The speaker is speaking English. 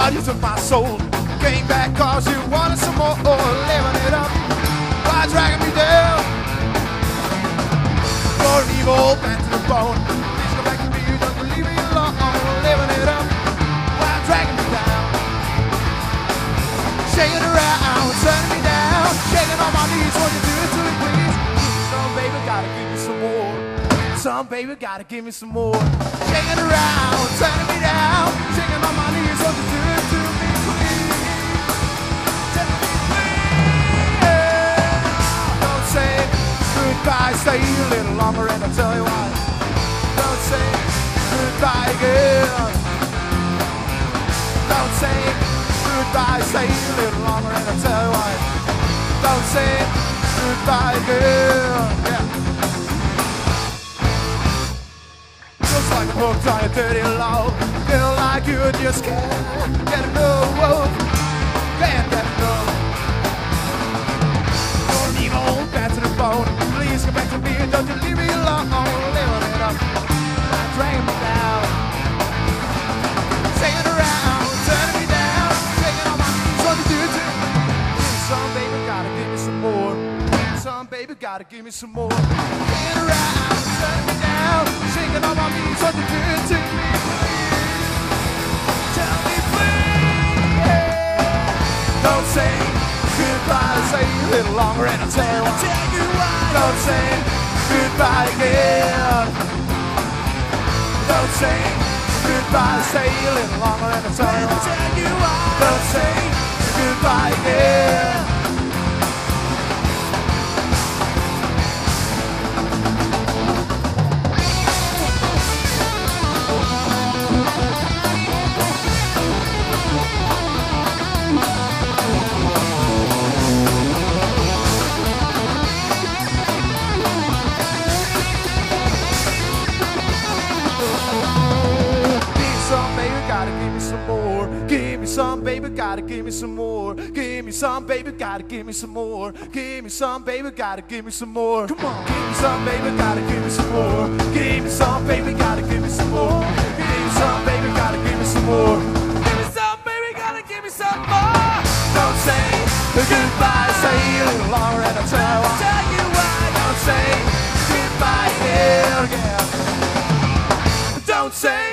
God, you took my soul. Came back cause you wanted some more. Living it up, why dragging me down? You're an evil man to the bone. Please come back to me, don't you leave me alone. Living it up, why dragging me down? Shaking around, turning me down. Shaking on my knees, won't you do it to me, please? Some baby gotta give me some more. Some baby gotta give me some more. Shaking around, turning me down. Shaking on my knees, won't you do it to me, please? Tell me, please. Don't say goodbye, stay a little longer and I'll tell you why. Don't say goodbye again. Don't say goodbye, stay a little longer and I'll tell you why. Don't say goodbye again. Yeah. Looks like I'm hooked on your dirty love. Feel like you just can't get enough. Can't get enough. You're an evil man to the bone. Please come back to me and don't you leave me alone. Living it up, not dragging me down. Shaking around, turning me down. Shaking on my knees, what you do to me? Some baby gotta give me some more. Some baby gotta give me some more. Shaking around, turning me down. Shaking on my knees, what you do to me? Tell me please. Don't say goodbye, say a little longer and I'll tell you why. Don't say goodbye again. Don't say goodbye, say a little longer and I'll tell you why. Don't say goodbye again. Some baby gotta give me some more. Give me some baby gotta give me some more. Give me some baby gotta give me some more. Come on. Give me some baby gotta give me some more. Give me some baby gotta give me some more. Give me some baby gotta give me some more. Give me some baby gotta give me some more. Don't say goodbye, say a little longer and I'll tell you why. Don't say goodbye again. Don't say